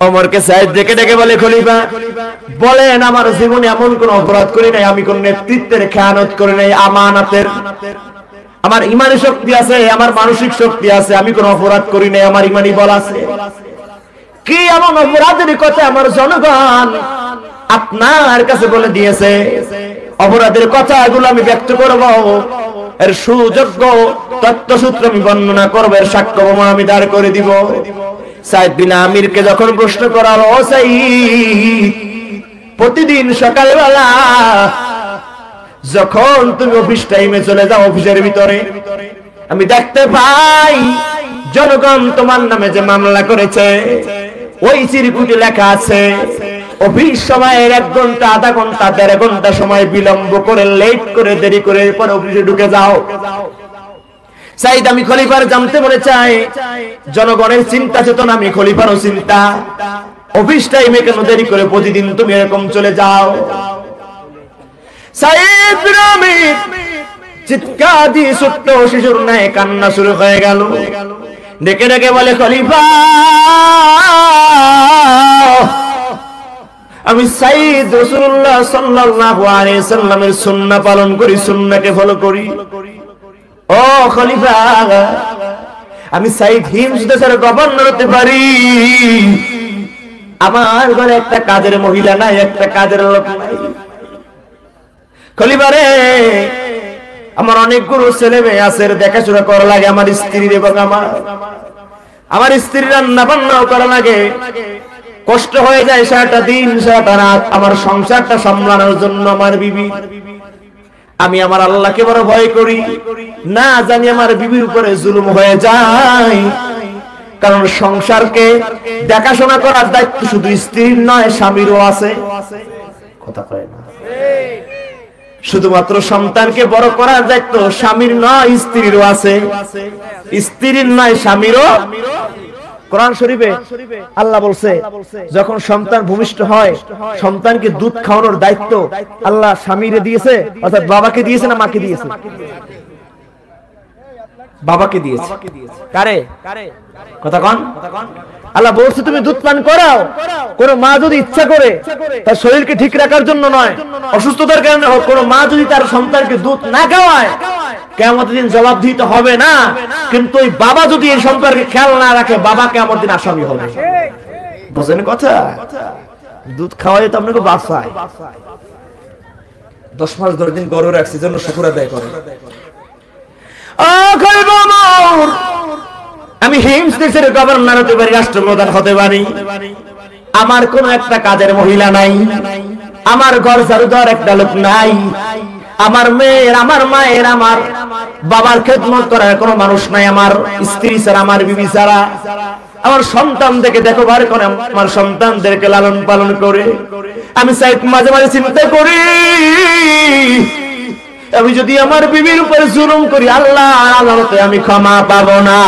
ওমরকে সাইদ ডেকে ডেকে বলে, খলিফা বলেন, আমার জীবনে এমন কোন অপরাধ করি নাই, আমি কোন নেতৃত্বের খেয়ানত করি নাই, আমানাতের, আমার ইমানি শক্তি আছে, আমার মানসিক শক্তি আছে, আমি কোন অপরাধ করি নাই, আমার ইমানি বল আছে। কি এমন অপরাধের কথা আমার জনগণ আপনার কাছে বলে দিয়েছে? অপরাধের কথাগুলো আমি ব্যক্ত করব, এর সুযোগ্য তথ্যসূত্র আমি বর্ণনা করব, এর সাক্ষ্য প্রমাণ আমি দাঁড় করে দিব। সাইদ বিন আমিরকে যখন প্রশ্ন করা হলো, ও সাইদ, প্রতিদিন সকালবেলা যখন তুমি অফিস টাইমে চলে যাও, অফিসের ভিতরে আমি দেখতে পাই জনগণ তোমার নামে যে মামলা করেছে ওই চিরকুটে লেখা আছে অফিস সময়ের 1 ঘন্টা, আধা ঘন্টা, 1.5 ঘন্টা সময় বিলম্ব করে, লেট করে, দেরি করে পরে অফিসে ঢুকে যাও। সাইদ, আমি খলিফার জানতে বলে চাই, জনগণের চিন্তা চেতনা, আমি খলিফারও চিন্তা, অফিস টাইমে কেন দেরি করে প্রতিদিন তুমি এরকম চলে যাও? সাইদ বিন আমির চিৎকার দিয়ে ছোট্ট শিশুর ন্যায় কান্না শুরু হয়ে গেল। ডেকে ডেকে বলে, খলিফা, আমি সাইদ রাসূলুল্লাহ সাল্লাল্লাহু আলাইহি সাল্লামের সুন্নাহ পালন করি, সুন্নাহকে ফলো করি। ও খলিফা, আমি সাইদ হিমস দেশের গভর্নর হতে পারি, আমার ঘরে একটা কাজের মহিলা নাই, একটা কাজের লোক নাই। খলিফা রে, আমার অনেকগুলো ছেলে মেয়ে আছে, দেখাশোনা করা লাগে, আমার স্ত্রীর এবং আমার স্ত্রীর রান্না বান্নাও করা লাগে, কষ্ট হয়ে যায় সারাটা দিন সারাটা রাত আমার সংসারটা সামলানোর জন্য আমার বিবি। আমি আমার আল্লাহকে বড় ভয় করি, না জানি আমার বিবির উপরে জুলুম হয়ে যায়, কারণ সংসারকে দেখাশোনা করার দায়িত্ব শুধু স্ত্রীর নয়, স্বামীরও আছে। কথা কয় না? শুধুমাত্র সন্তানকে বড় করার দায়িত্ব স্বামীর নয়, স্ত্রীরও আছে। স্ত্রীর নয়, স্বামীরও। কোরআন শরীফে আল্লাহ বলছে, যখন সন্তান ভূমিষ্ঠ হয়, সন্তানকে দুধ খাওয়ানোর দায়িত্ব আল্লাহ স্বামীরে দিয়েছে, অর্থাৎ বাবাকে দিয়েছে না মাকে দিয়েছে? বাবাকে দিয়েছে। কারে? কথা কন। আল্লাহ বলছে তুমি দুধ পান করাও। কোন মা যদি ইচ্ছা করে তার শরীরকে ঠিক রাখার জন্য নয়, অসুস্থতার কারণে হোক, কোন মা যদি তার সন্তানকে দুধ না খাওয়ায়, কিয়ামতের দিন জবাব দিতে হবে না। কিন্তু ওই বাবা যদি এই সম্পর্কে খেয়াল না রাখে, বাবা কিয়ামতের দিন আসামি হবে। বুঝেন কথা? দুধ খাওয়াই তো আপনাকে বাঁচায়। 10 মাস 10 দিন গরু রাখছি, জন্য শুকর আদায় করে। আমি হিমস দেশের গভর্নর হতে পারি, রাষ্ট্রপ্রধান হতে পারি, আমার কোন একটা কাজের মহিলা নাই, আমার ঘর ঝাড়ু দেওয়ার একটা লোক নাই, আমার মেয়ের, আমার মায়ের, আমার বাবার খেদমত করার কোনো মানুষ নাই, আমার স্ত্রী ছাড়া, আমার বিবি ছাড়া, আমার সন্তানদেরকে দেখভাল করে, আমার সন্তানদেরকে লালন পালন করে। আমি সাইদ মাঝে মাঝে চিন্তা করি, আমি যদি আমার বিবির উপরে জুলুম করি, আল্লাহর আদালতে আমি ক্ষমা পাবো না।